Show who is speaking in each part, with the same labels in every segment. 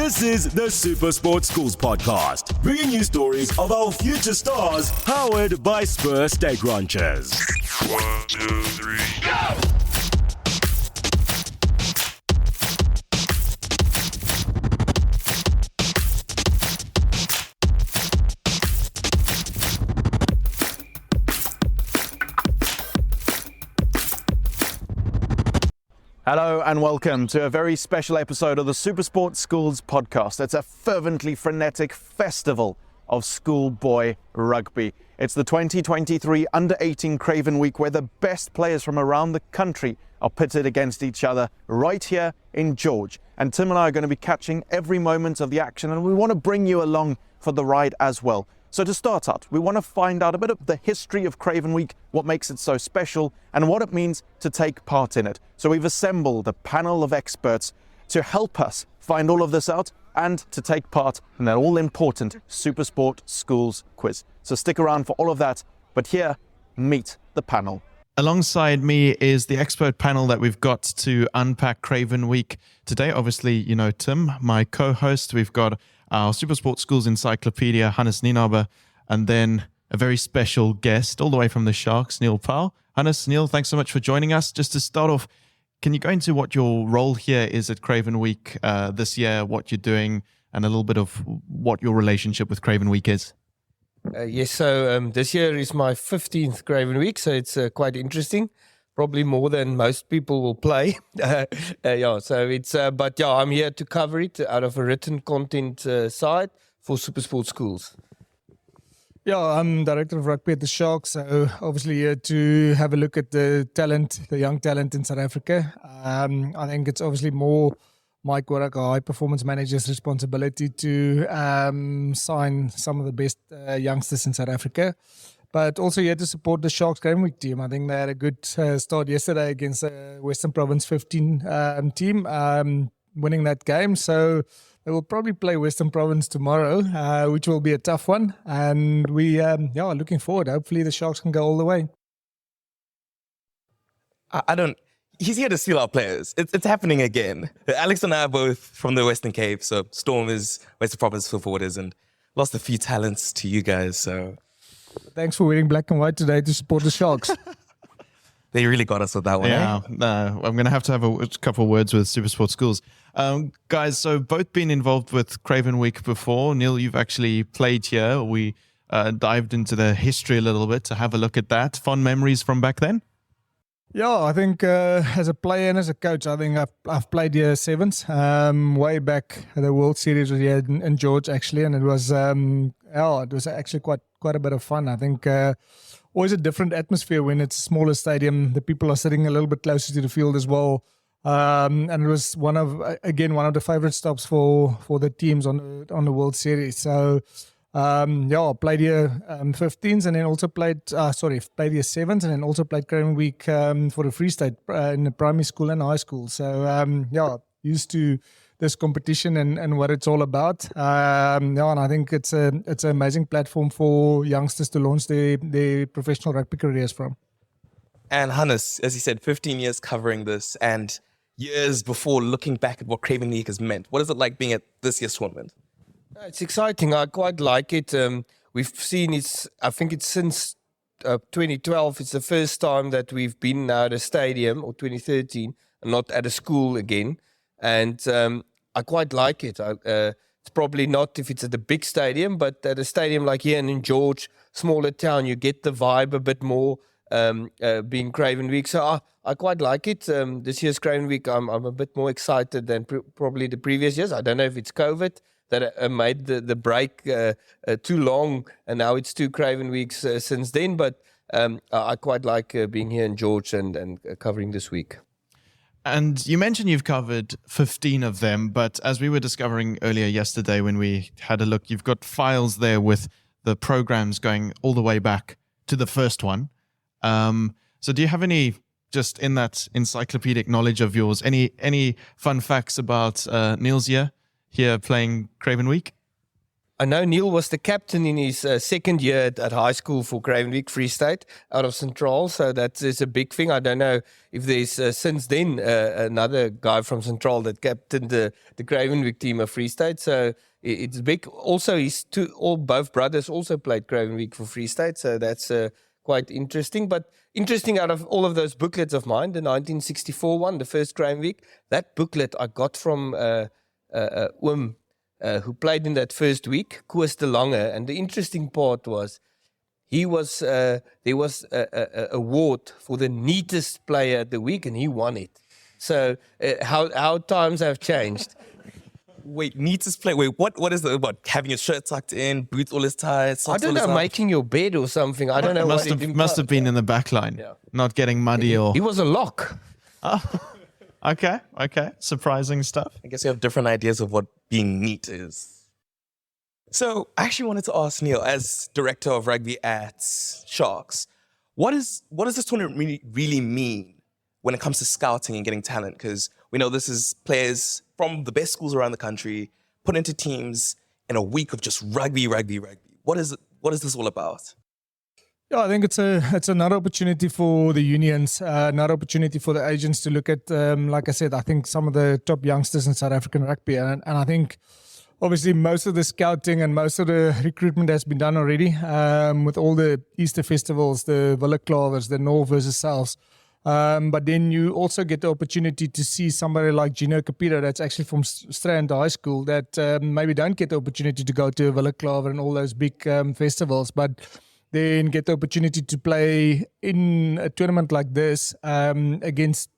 Speaker 1: This is the SuperSport Schools Podcast, bringing you stories of our future stars, powered by Spur Steak Ranchers.
Speaker 2: 1, 2, 3, go!
Speaker 3: Hello and welcome to a very special episode of the SuperSport Schools Podcast. It's a fervently frenetic festival of schoolboy rugby. It's the 2023 Under-18 Craven Week, where the best players from around the country are pitted against each other right here in George. And Tim and I are going to be catching every moment of the action, and we want to bring you along for the ride as well. So to start out, we want to find out a bit of the history of Craven Week, what makes it so special, and what it means to take part in it. So we've assembled a panel of experts to help us find all of this out and to take part in that all-important SuperSport Schools Quiz. So stick around for all of that, but here, meet the panel. Alongside me is the expert panel that we've got to unpack Craven Week today. Obviously, you know Tim, my co-host. We've got our SuperSport Schools Encyclopedia, Hannes Nienaber, and then a very special guest all the way from the Sharks, Neil Powell. Hannes, Neil, thanks so much for joining us. Just to start off, can you go into what your role here is at Craven Week this year, what you're doing, and a little bit of what your relationship with Craven Week is?
Speaker 4: Yes, so this year is my 15th Craven Week, so it's quite interesting. Probably more than most people will play. But I'm here to cover it out of a written content side for SuperSport Schools.
Speaker 5: Yeah, I'm Director of Rugby at the Sharks, so obviously here to have a look at the talent, the young talent in South Africa. I think it's obviously more Mike Warwick, our high performance manager's responsibility to sign some of the best youngsters in South Africa. But also here to support the Sharks Craven Week team. I think they had a good start yesterday against the Western Province 15 team, winning that game. So they will probably play Western Province tomorrow, which will be a tough one. And we are looking forward. Hopefully the Sharks can go all the way.
Speaker 6: He's here to steal our players. It's happening again. Alex and I are both from the Western Cape, so Storm is Western Province full forwarders and lost a few talents to you guys, so...
Speaker 5: Thanks for wearing black and white today to support the Sharks.
Speaker 6: They really got us with that one,
Speaker 3: Yeah, I'm going to have a couple of words with SuperSport Schools. Guys, so both been involved with Craven Week before. Neil, you've actually played here. We dived into the history a little bit to have a look at that. Fond memories from back then?
Speaker 5: Yeah, I think as a player and as a coach, I think I've played here sevens. Way back, the World Series was here in George actually, and it was actually quite a bit of fun. I think always a different atmosphere when it's a smaller stadium. The people are sitting a little bit closer to the field as well, and it was one of the favorite stops for the teams on the World Series. So. I played here 15s and then also played here 7s and then also played Craven Week for the Free State in the primary school and high school. So, used to this competition and what it's all about. And I think it's an amazing platform for youngsters to launch their professional rugby careers from.
Speaker 6: And Hannes, as you said, 15 years covering this and years before looking back at what Craven League has meant. What is it like being at this year's tournament?
Speaker 4: It's exciting. I quite like it. We've seen I think it's since 2012. It's the first time that we've been at a stadium, or 2013, and not at a school again. And I quite like it. It's probably not if it's at a big stadium, but at a stadium like here in George, smaller town, you get the vibe a bit more being Craven Week. So I quite like it. This year's Craven Week, I'm a bit more excited than probably the previous years. I don't know if it's COVID that made the break too long, and now it's 2 Craven Weeks since then. But I quite like being here in George and covering this week.
Speaker 3: And you mentioned you've covered 15 of them, but as we were discovering earlier yesterday when we had a look, you've got files there with the programs going all the way back to the first one. So do you have any, just in that encyclopedic knowledge of yours, any fun facts about Neil's year here playing Craven Week?
Speaker 4: I know Neil was the captain in his second year at high school for Craven Week Free State out of Central, so that is a big thing. I don't know if there's since then another guy from Central that captained the Craven Week team of Free State, so it's big. Also, both brothers also played Craven Week for Free State, so that's quite interesting. But interesting, out of all of those booklets of mine, the 1964 one, the first Craven Week, that booklet I got from who played in that first week, Koos de Lange. And the interesting part was, there was a award for the neatest player of the week, and he won it. So how times have changed.
Speaker 6: Wait, neatest player. Wait, what is it about? Having your shirt tucked in, boots all his tight, socks
Speaker 4: I don't know, making your bed or something. I don't know.
Speaker 3: Must have been in the back line, not getting muddy or.
Speaker 4: He was a lock.
Speaker 3: Okay. Surprising stuff.
Speaker 6: I guess you have different ideas of what being neat is. So I actually wanted to ask Neil, as Director of Rugby at Sharks, what does this tournament really mean when it comes to scouting and getting talent? Because we know this is players from the best schools around the country put into teams in a week of just rugby. What is this all about?
Speaker 5: Yeah, I think it's another opportunity for the unions, another opportunity for the agents to look at, like I said, I think some of the top youngsters in South African rugby. And I think obviously most of the scouting and most of the recruitment has been done already with all the Easter festivals, the Wille Clavers, the North versus Souths. But then you also get the opportunity to see somebody like Gino Capito that's actually from Strand High School that maybe don't get the opportunity to go to Wille Claver and all those big festivals, but then get the opportunity to play in a tournament like this against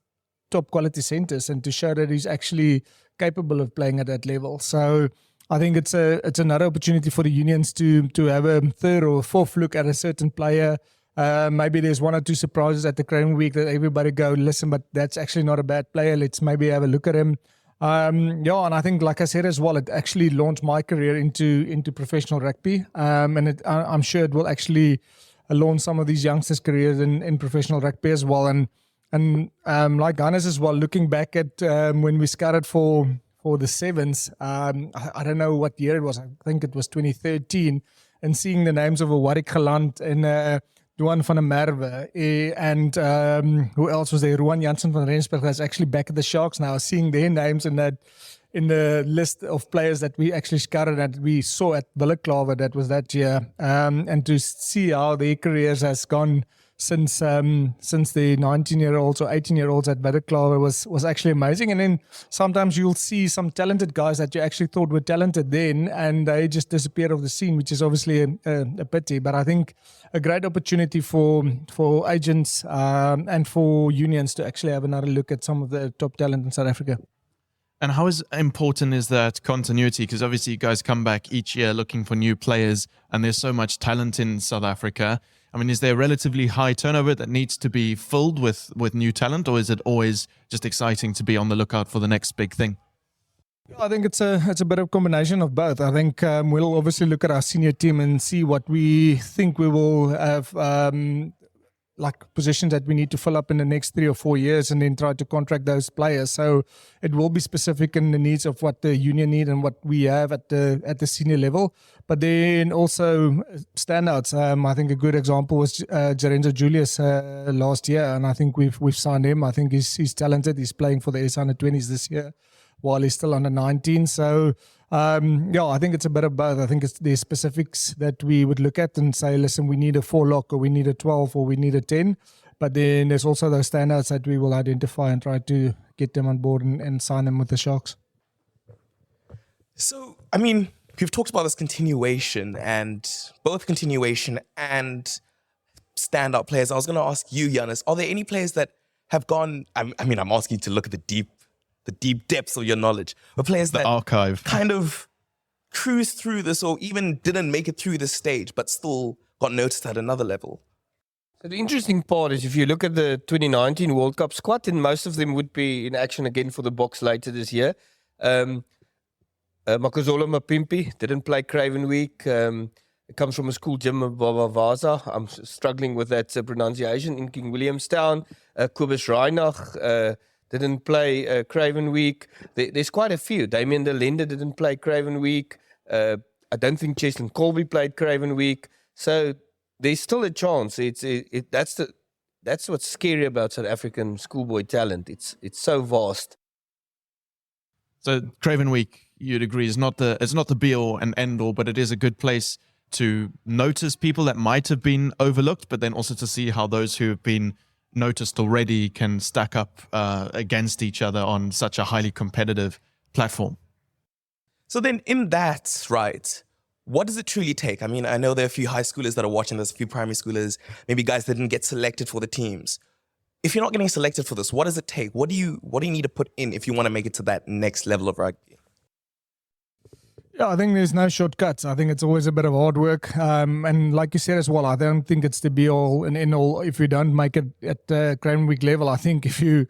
Speaker 5: top quality centers and to show that he's actually capable of playing at that level. So I think it's another opportunity for the unions to have a third or fourth look at a certain player. Maybe there's one or two surprises at the Craven Week that everybody go, listen, but that's actually not a bad player. Let's maybe have a look at him. And I think, like I said as well, it actually launched my career into professional rugby. And I'm sure it will actually launch some of these youngsters' careers in professional rugby as well. And like Hannes as well, looking back at when we scouted for the sevens, I don't know what year it was. I think it was 2013, and seeing the names of Warwick Galant and Duan van der Merwe, and who else was there? Ruan Jansen van Rensburg that's actually back at the Sharks now. Seeing their names in the list of players that we actually scouted and we saw at Wille Claver, that was that year, and to see how their careers has gone since the 19-year-olds or 18-year-olds at Wille Claver was actually amazing. And then sometimes you'll see some talented guys that you actually thought were talented then, and they just disappear off the scene, which is obviously a pity. But I think a great opportunity for agents and for unions to actually have another look at some of the top talent in South Africa.
Speaker 3: And how important is that continuity? Because obviously you guys come back each year looking for new players, and there's so much talent in South Africa. I mean, is there a relatively high turnover that needs to be filled with new talent, or is it always just exciting to be on the lookout for the next big thing?
Speaker 5: I think it's a bit of a combination of both. I think we'll obviously look at our senior team and see what we think we will have, like positions that we need to fill up in the next 3 or 4 years, and then try to contract those players. So it will be specific in the needs of what the union need and what we have at the senior level. But then also standouts. I think a good example was Jarenzo Julius last year, and I think we've signed him. I think he's talented. He's playing for the SA under-20s this year while he's still under 19. So I think it's a bit of both. I think it's the specifics that we would look at and say, listen, we need a 4-lock, or we need a 12, or we need a 10. But then there's also those standouts that we will identify and try to get them on board and sign them with the Sharks.
Speaker 6: So, I mean, we've talked about this continuation and standout players. I was going to ask you, Hannes, are there any players that have gone, I'm asking you to look at the deep depths of your knowledge, but players that
Speaker 3: archive
Speaker 6: kind of cruised through this or even didn't make it through this stage, but still got noticed at another level?
Speaker 4: So the interesting part is, if you look at the 2019 World Cup squad, then most of them would be in action again for the Boks later this year. Makazole Mapimpi didn't play Craven Week. It comes from a school, Jim Babavaza. I'm struggling with that pronunciation, in King Williamstown. Kobus Reinach didn't play Craven Week. There's quite a few. Damien de Lende didn't play Craven Week. I don't think Cheslin Colby played Craven week. So there's still a chance. That's what's scary about South African schoolboy talent. It's so vast.
Speaker 3: So Craven Week, you'd agree, it's not the be all and end all, but it is a good place to notice people that might have been overlooked, but then also to see how those who have been noticed already can stack up against each other on such a highly competitive platform.
Speaker 6: So then in that, right, what does it truly take? I mean, I know there are a few high schoolers that are watching this, a few primary schoolers, maybe guys that didn't get selected for the teams. If you're not getting selected for this, what does it take? What do you need to put in if you want to make it to that next level of rugby?
Speaker 5: Yeah, I think there's no shortcuts. I think it's always a bit of hard work. And like you said as well, I don't think it's the be all and end all if you don't make it at Craven Week level. I think if you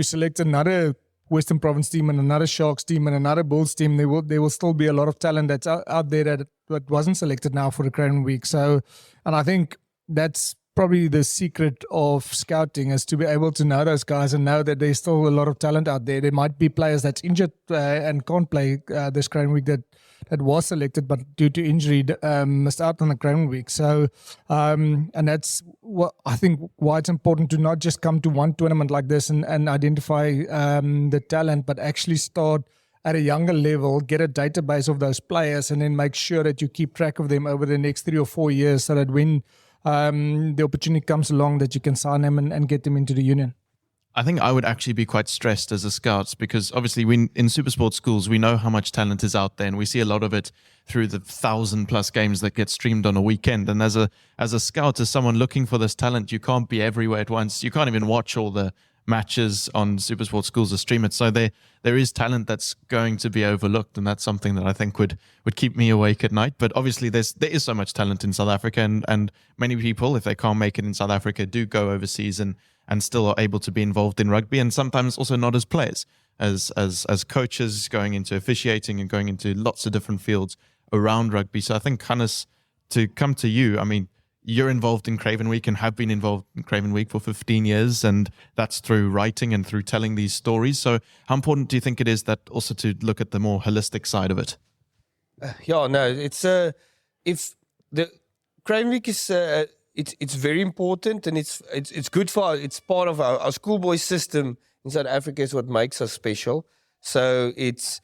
Speaker 5: select another Western Province team and another Sharks team and another Bulls team, there will still be a lot of talent that's out there that wasn't selected now for the Craven Week. So, and I think that's probably the secret of scouting, is to be able to know those guys and know that there's still a lot of talent out there. There might be players that's injured and can't play this Craven Week that was selected, but due to injury missed out on the Craven Week. So, and that's what I think why it's important to not just come to one tournament like this and identify the talent, but actually start at a younger level, get a database of those players, and then make sure that you keep track of them over the next 3 or 4 years, so that when the opportunity comes along, that you can sign them and get them into the union.
Speaker 3: I think I would actually be quite stressed as a scout, because obviously in SuperSport Schools, we know how much talent is out there, and we see a lot of it through the 1,000+ games that get streamed on a weekend. And as a scout, as someone looking for this talent, you can't be everywhere at once. You can't even watch all the matches on SuperSport Schools or stream it. So there is talent that's going to be overlooked, and that's something that I think would keep me awake at night. But obviously there is so much talent in South Africa, and many people, if they can't make it in South Africa, do go overseas and still are able to be involved in rugby, and sometimes also not as players, as coaches, going into officiating and going into lots of different fields around rugby. So I think, Hannes, to come to you, I mean, you're involved in Craven Week and have been involved in Craven Week for 15 years, and that's through writing and through telling these stories. So how important do you think it is that also to look at the more holistic side of it?
Speaker 4: It's if the Craven Week is it's very important, and it's good for it's part of our schoolboy system in South Africa is what makes us special. So it's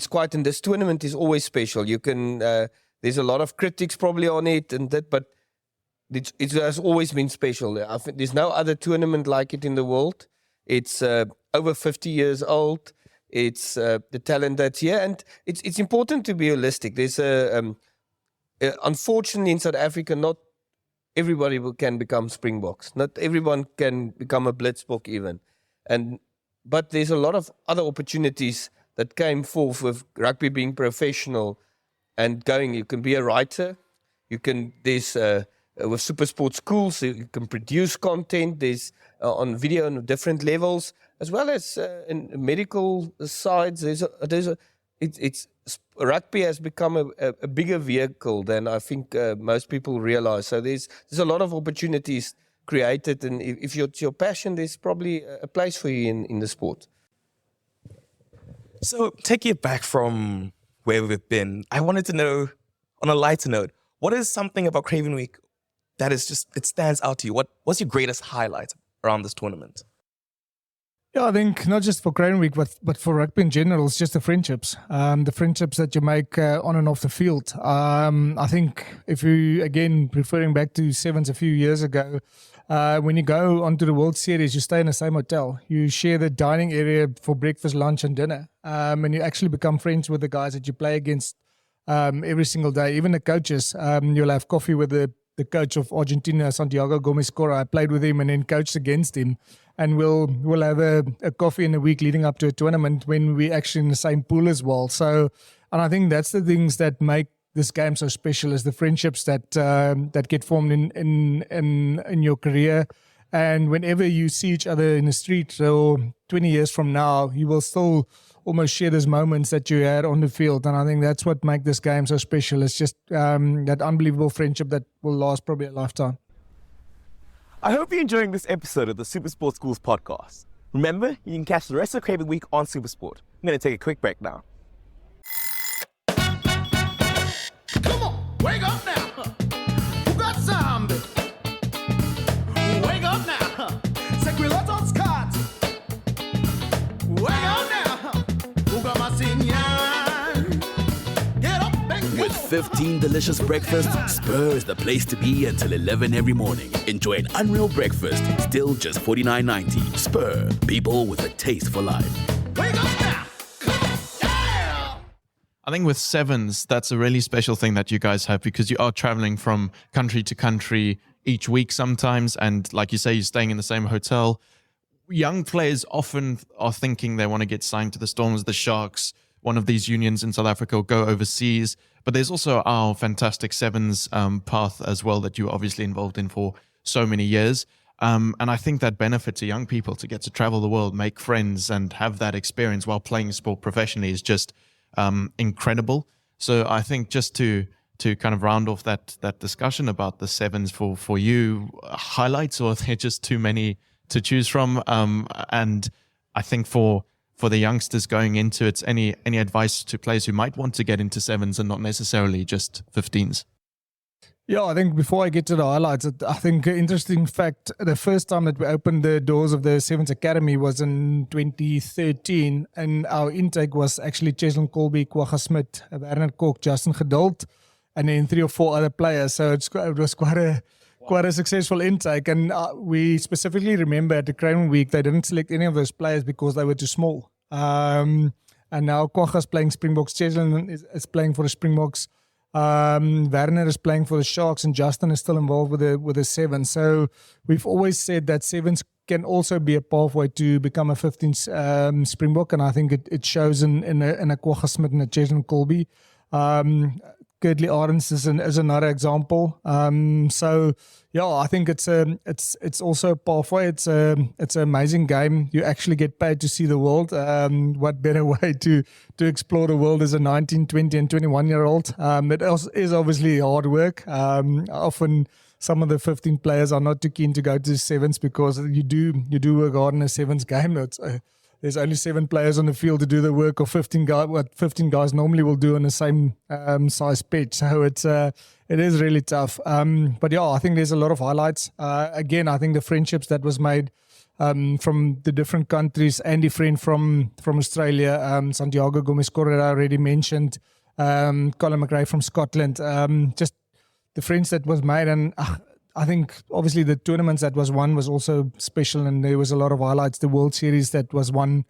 Speaker 4: quite, and this tournament is always special. You can there's a lot of critics probably on it and that, but it has always been special. I think there's no other tournament like it in the world. It's over 50 years old. It's the talent that's here, and it's important to be holistic. There's unfortunately in South Africa, not everybody can become Springboks. Not everyone can become a Blitzbok even, but there's a lot of other opportunities that came forth with rugby being professional and going. You can be a writer. There's with SuperSport Schools, you can produce content. There's on video on different levels, as well as in medical sides. Rugby has become a bigger vehicle than I think most people realize. So there's a lot of opportunities created, and if it's your passion, there's probably a place for you in the sport.
Speaker 6: So taking it back from where we've been, I wanted to know, on a lighter note, what is something about Craven Week that is just, it stands out to you? What's your greatest highlight around this tournament?
Speaker 5: Yeah, I think not just for Craven Week, but for rugby in general, it's just the friendships that you make on and off the field. I think if you, again, referring back to Sevens a few years ago, when you go onto the World Series, you stay in the same hotel. You share the dining area for breakfast, lunch, and dinner. And you actually become friends with the guys that you play against every single day. Even the coaches, you'll have coffee with the coach of Argentina, Santiago Gomez-Cora. I played with him and then coached against him. And we'll have a coffee in the week leading up to a tournament when we're actually in the same pool as well. So, and I think that's the things that make this game so special, is the friendships that get formed in your career. And whenever you see each other in the street, or 20 years from now, you will still almost share those moments that you had on the field. And I think that's what makes this game so special. It's just that unbelievable friendship that will last probably a lifetime.
Speaker 6: I hope you're enjoying this episode of the SuperSport Schools podcast. Remember, you can catch the rest of Craven Week on SuperSport. I'm going to take a quick break now.
Speaker 7: Wake up now. Who got zombie? Wake up now. Sequilotos cut. Wake up now. Who got my sign? Get up and go.
Speaker 1: With 15 delicious breakfasts, Spur is the place to be until 11 every morning. Enjoy an unreal breakfast, still just $49.90. Spur, people with a taste for life.
Speaker 7: Wake up now. Come on. Yeah.
Speaker 3: I think with sevens, that's a really special thing that you guys have because you are traveling from country to country each week sometimes. And like you say, you're staying in the same hotel. Young players often are thinking they want to get signed to the Storms, the Sharks, one of these unions in South Africa, or go overseas. But there's also our fantastic sevens path as well that you're obviously involved in for so many years. And I think that benefit to young people to get to travel the world, make friends, and have that experience while playing sport professionally is just incredible. So I think just to kind of round off that discussion about the sevens for you, highlights, or are there just too many to choose from? And I think for the youngsters going into it, any advice to players who might want to get into sevens and not necessarily just 15s?
Speaker 5: Yeah, I think before I get to the highlights, I think an interesting fact, the first time that we opened the doors of the Sevens Academy was in 2013, and our intake was actually Cheslin Colby, Kwagga Smit, Werner Kok, Justin Geduld, and then 3 or 4 other players. So it was quite a successful intake, and we specifically remember at the Craven week, they didn't select any of those players because they were too small. And now Kwagga's playing Springboks, Cheslin is playing for the Springboks, Werner is playing for the Sharks, and Justin is still involved with the sevens. So we've always said that sevens can also be a pathway to become a 15 Springbok, and I think it shows in a Kwagga Smit and a Cheslin Colby. Kurtley Arends is another example. So yeah, I think it's also a pathway. It's an amazing game. You actually get paid to see the world. What better way to explore the world as a 19, 20 and 21-year-old? It also is obviously hard work. Often some of the 15 players are not too keen to go to sevens because you do work hard in a sevens game. There's only 7 players on the field to do the work of 15 guys. What 15 guys normally will do on the same size pitch. So it is really tough. But yeah, I think there's a lot of highlights. Again, I think the friendships that was made from the different countries. Andy Friend from Australia, Santiago Gomez-Correa already mentioned, Colin McRae from Scotland. Just the friends that was made, and I think obviously the tournaments that was won was also special, and there was a lot of highlights. The World Series that was won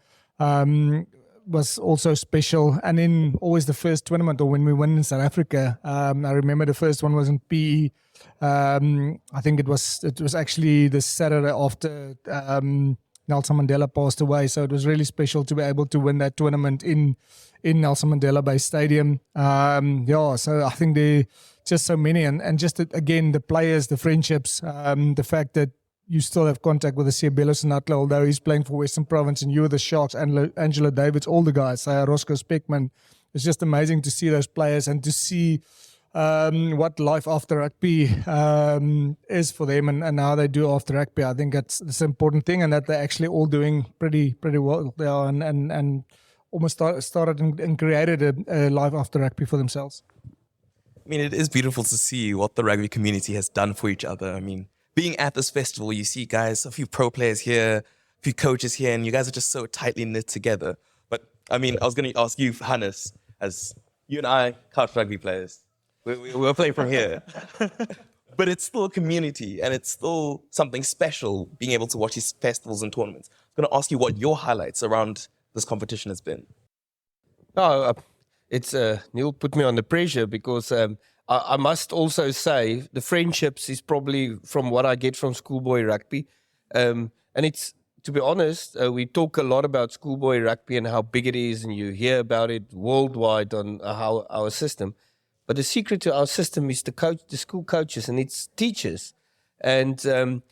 Speaker 5: was also special, and then always the first tournament, or when we won in South Africa. I remember the first one was in PE. I think it was actually the Saturday after Nelson Mandela passed away, so it was really special to be able to win that tournament in Nelson Mandela Bay Stadium. So I think there just so many, and just again the players, the friendships, the fact that you still have contact with the Siabelo Senatla, although he's playing for Western Province, and you were the Sharks, and Angelo Davids, all the guys, Roscoe Speckman. It's just amazing to see those players and to see what life after rugby is for them, and how they do after rugby. I think that's an important thing, and that they're actually all doing pretty well there, and almost started and created a life after rugby for themselves.
Speaker 6: I mean, it is beautiful to see what the rugby community has done for each other. I mean, being at this festival, you see guys, a few pro players here, a few coaches here, and you guys are just so tightly knit together. But I mean, I was going to ask you, Hannes, as you and I, couch rugby players, we're playing from here. But it's still a community, and it's still something special being able to watch these festivals and tournaments. I'm going to ask you what your highlights around this competition has been.
Speaker 4: It's Neil put me under pressure because I must also say the friendships is probably from what I get from schoolboy rugby. And it's, to be honest, we talk a lot about schoolboy rugby and how big it is, and you hear about it worldwide on how our system. But the secret to our system is the school coaches and its teachers. And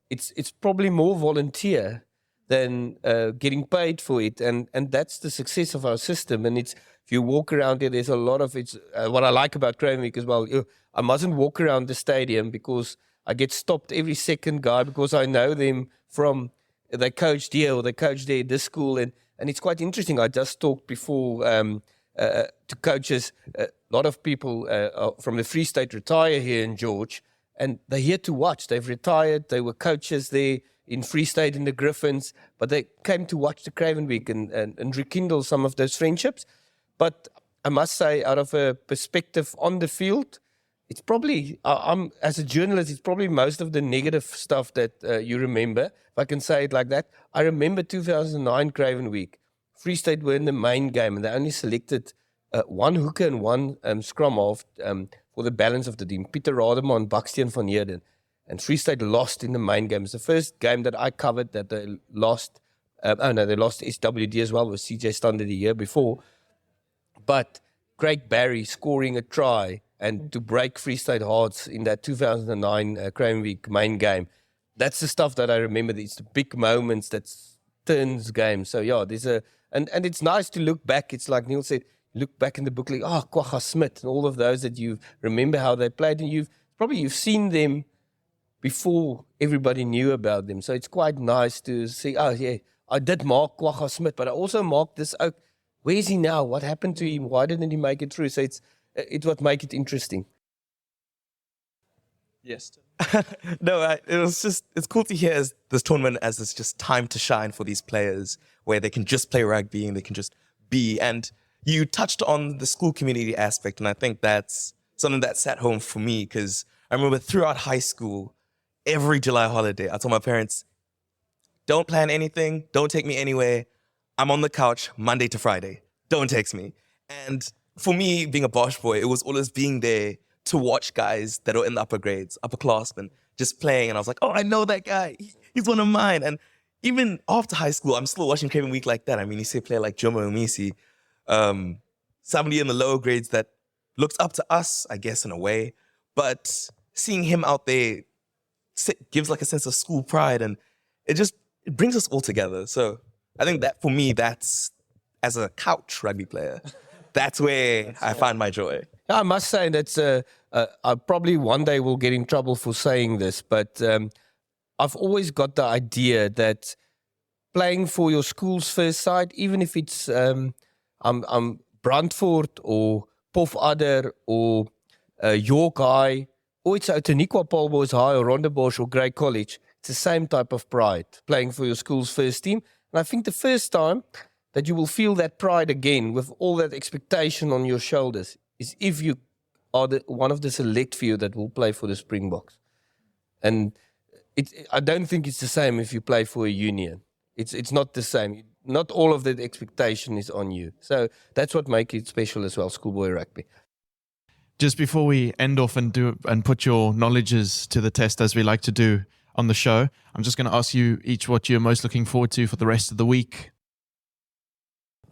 Speaker 4: it's probably more volunteer than getting paid for it. And that's the success of our system. And it's, if you walk around here, there's a lot of it's what I like about Craven Week as well. I mustn't walk around the stadium because I get stopped every second guy because I know them from they coached here or they coached there, this school. And it's quite interesting. I just talked before to coaches. A lot of people from the Free State retire here in George, and they're here to watch. They've retired. They were coaches there in Free State in the Griffins, but they came to watch the Craven Week and rekindle some of those friendships. But I must say, out of a perspective on the field, it's probably, I'm as a journalist, it's probably most of the negative stuff that you remember, if I can say it like that. I remember 2009 Craven Week. Free State were in the main game, and they only selected one hooker and one scrum half for the balance of the team, Pieter Radema and Baksteen van Heerden. And Free State lost in the main game. It's the first game that I covered that they lost. They lost SWD as well with CJ Standard the year before. But Craig Barry scoring a try and to break Free State hearts in that 2009 Craven Week main game. That's the stuff that I remember. It's the big moments that turns games. So yeah, there's and it's nice to look back. It's like Neil said, look back in the book, like, Kwagga Smith and all of those that you remember how they played, and you've seen them before everybody knew about them. So it's quite nice to see, I did mark Kwagga Smith, but I also marked this out. Where is he now? What happened to him? Why didn't he make it through? So it would make it interesting.
Speaker 6: Yes. No, it's cool to hear this tournament as it's just time to shine for these players where they can just play rugby and they can just be. And you touched on the school community aspect, and I think that's something that sat home for me, because I remember throughout high school, every July holiday, I told my parents, don't plan anything, don't take me anywhere. I'm on the couch Monday to Friday. Don't text me. And for me, being a Bosch boy, it was always being there to watch guys that are in the upper grades, upperclassmen, just playing. And I was like, I know that guy. He's one of mine. And even after high school, I'm still watching Craven Week like that. I mean, you see a player like Jomo Umisi, somebody in the lower grades that looks up to us, I guess, in a way. But seeing him out there gives like a sense of school pride, and it brings us all together. So I think that for me, that's, as a couch rugby player, that's where I find my joy.
Speaker 4: I must say that's I probably one day will get in trouble for saying this, but I've always got the idea that playing for your school's first side, even if it's Brandfort or Pof Adder or York High, or it's Outeniqua Paul Boys High or Rondebosch or Grey College, it's the same type of pride, playing for your school's first team. And I think the first time that you will feel that pride again with all that expectation on your shoulders is if you are one of the select few that will play for the Springboks. And I don't think it's the same if you play for a union. It's not the same. Not all of that expectation is on you. So that's what makes it special as well, schoolboy rugby.
Speaker 3: Just before we end off and put your knowledges to the test, as we like to do on the show, I'm just going to ask you each what you're most looking forward to for the rest of the week.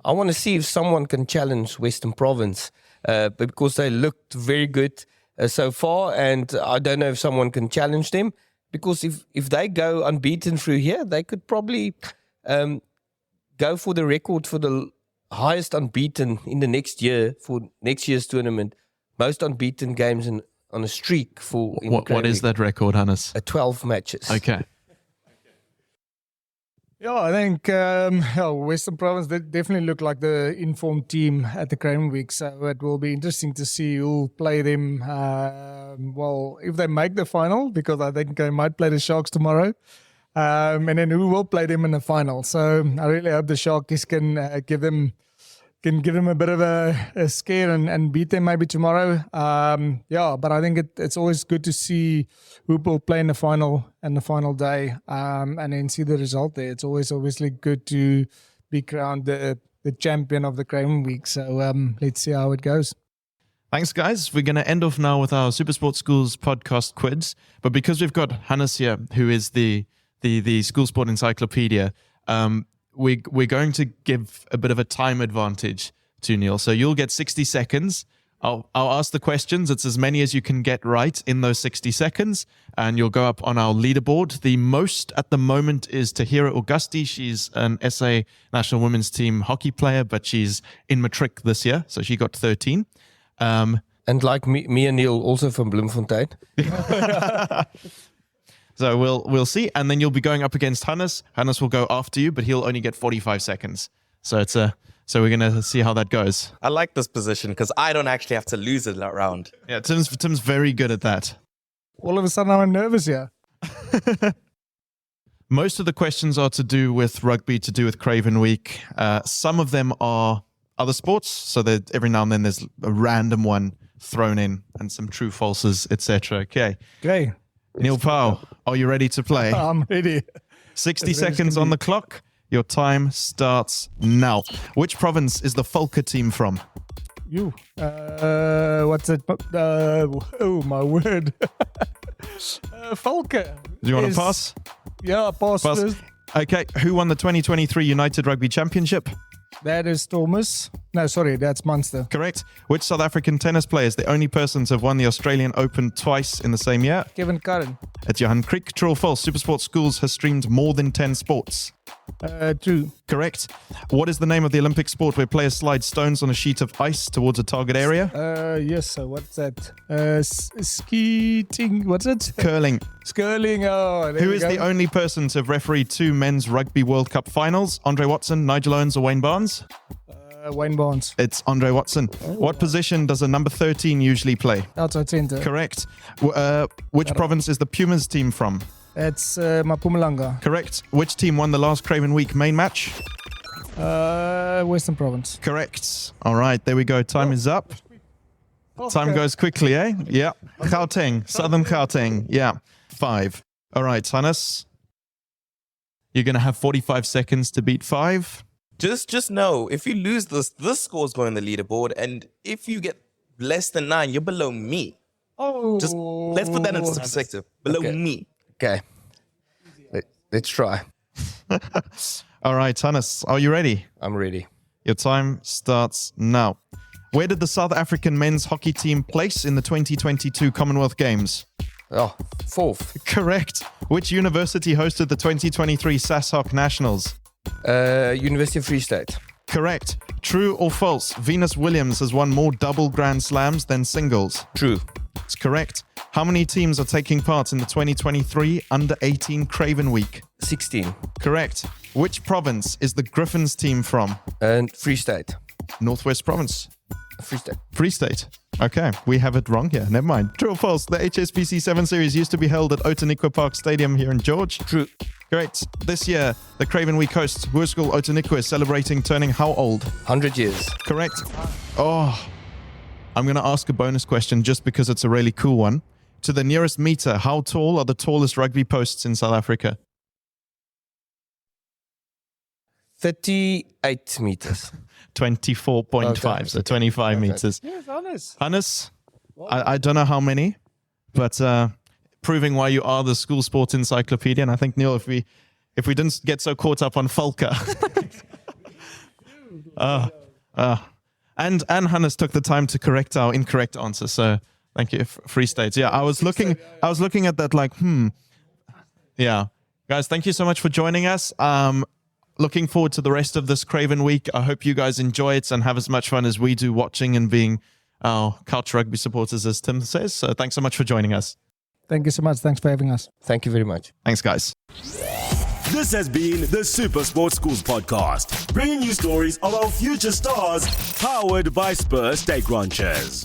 Speaker 4: I want to see if someone can challenge Western Province because they looked very good so far, and I don't know if someone can challenge them, because if they go unbeaten through here, they could probably go for the record for the highest unbeaten in the next year for next year's tournament. Most unbeaten games on a streak for.
Speaker 3: What is that record, Hannes?
Speaker 4: 12 matches.
Speaker 3: Okay.
Speaker 5: Yeah, I think Western Province definitely look like the informed team at the Craven Week, so it will be interesting to see who'll play them. If they make the final, because I think they might play the Sharks tomorrow, and then who will play them in the final. So I really hope the Sharks can give them a bit of a scare and beat them maybe tomorrow. But I think it's always good to see who will play in the final and the final day, and then see the result there. It's always obviously good to be crowned the champion of the Craven Week. So let's see how it goes.
Speaker 3: Thanks, guys. We're going to end off now with our SuperSport Schools Podcast Quiz. But because we've got Hannes here, who is the school sport encyclopedia, we're going to give a bit of a time advantage to Neil. So you'll get 60 seconds. I'll ask the questions. It's as many as you can get right in those 60 seconds. And you'll go up on our leaderboard. The most at the moment is Tahira Augusti. She's an SA National Women's Team hockey player, but she's in matric this year. So she got 13.
Speaker 4: And like me and Neil, also from Bloemfontein.
Speaker 3: So we'll see, and then you'll be going up against Hannes. Hannes will go after you, but he'll only get 45 seconds. So it's a So we're going to see how that goes.
Speaker 6: I like this position because I don't actually have to lose it that round.
Speaker 3: Yeah, Tim's very good at that.
Speaker 5: All of a sudden, I'm nervous here.
Speaker 3: Most of the questions are to do with rugby, to do with Craven Week. Some of them are other sports, so that every now and then there's a random one thrown in and some true falses, etc. Okay.
Speaker 5: Okay.
Speaker 3: Neil Powell, are you ready to play?
Speaker 5: I'm ready.
Speaker 3: 60 seconds on the clock. Your time starts now. Which province is the Volker team from?
Speaker 5: You. What's it? Oh, my word. Volker.
Speaker 3: Do you want to pass?
Speaker 5: Yeah, pass. First.
Speaker 3: Okay. Who won the 2023 United Rugby Championship?
Speaker 5: That is Thomas. No, sorry, that's Munster.
Speaker 3: Correct. Which South African tennis player is the only person to have won the Australian Open twice in the same year?
Speaker 5: Kevin Curran.
Speaker 3: At Johan Kriek. True or false? SuperSport Schools has streamed more than 10 sports.
Speaker 5: True.
Speaker 3: Correct. What is the name of the Olympic sport where players slide stones on a sheet of ice towards a target area?
Speaker 5: Yes, sir. What's that? Skeeting. What's it?
Speaker 3: Curling.
Speaker 5: Skirling. Oh,
Speaker 3: Who is the only person to have refereed 2 men's Rugby World Cup finals? Andre Watson, Nigel Owens, or Wayne Barnes?
Speaker 5: Wayne Barnes.
Speaker 3: It's Andre Watson. What position does a number 13 usually play?
Speaker 5: Outside centre.
Speaker 3: Correct. Which province is the Pumas team from?
Speaker 5: It's Mpumalanga.
Speaker 3: Correct. Which team won the last Craven Week main match?
Speaker 5: Western Province.
Speaker 3: Correct. All right, there we go. Time is up. Time goes quickly, eh? Yeah. Gauteng, Southern Gauteng. Yeah. 5. All right, Hannes. You're going to have 45 seconds to beat 5.
Speaker 6: Just know, if you lose this score's going on the leaderboard, and if you get less than 9, you're below me.
Speaker 5: Oh.
Speaker 6: Just let's put that into perspective. Below me.
Speaker 4: Okay. Let's try.
Speaker 3: All right, Hannes, are you ready?
Speaker 4: I'm ready.
Speaker 3: Your time starts now. Where did the South African men's hockey team place in the 2022 Commonwealth Games?
Speaker 4: Oh, 4th.
Speaker 3: Correct. Which university hosted the 2023 SASHOC Nationals?
Speaker 4: University of Free State.
Speaker 3: Correct. True or false? Venus Williams has won more double Grand Slams than singles.
Speaker 4: True.
Speaker 3: It's correct. How many teams are taking part in the 2023 Under-18 Craven Week?
Speaker 4: 16.
Speaker 3: Correct. Which province is the Griffins team from?
Speaker 4: And Free State.
Speaker 3: Northwest Province.
Speaker 4: Free State.
Speaker 3: Free State. Okay, we have it wrong here. Never mind. True or false? The HSBC 7 Series used to be held at Outeniqua Park Stadium here in George.
Speaker 4: True.
Speaker 3: Great. This year, the Craven Week host, Hoërskool Outeniqua, is celebrating turning how old?
Speaker 4: 100 years.
Speaker 3: Correct. Oh, I'm going to ask a bonus question just because it's a really cool one. To the nearest meter, how tall are the tallest rugby posts in South Africa?
Speaker 4: 38 meters.
Speaker 3: 24.5,
Speaker 4: Okay.
Speaker 3: so 25 meters.
Speaker 5: Yes, honest.
Speaker 3: Hannes, I don't know how many, but proving why you are the school sport encyclopedia. And I think, Neil, if we didn't get so caught up on Volker. And Hannes took the time to correct our incorrect answer. So thank you, Free State. Yeah, I was looking at that like, Yeah. Guys, thank you so much for joining us. Looking forward to the rest of this Craven Week. I hope you guys enjoy it and have as much fun as we do watching and being our couch rugby supporters, as Tim says. So thanks so much for joining us.
Speaker 5: Thank you so much. Thanks for having us.
Speaker 4: Thank you very much.
Speaker 3: Thanks, guys.
Speaker 2: This has been the SuperSport Schools Podcast, bringing you stories of our future stars, powered by Spur State Ranchers.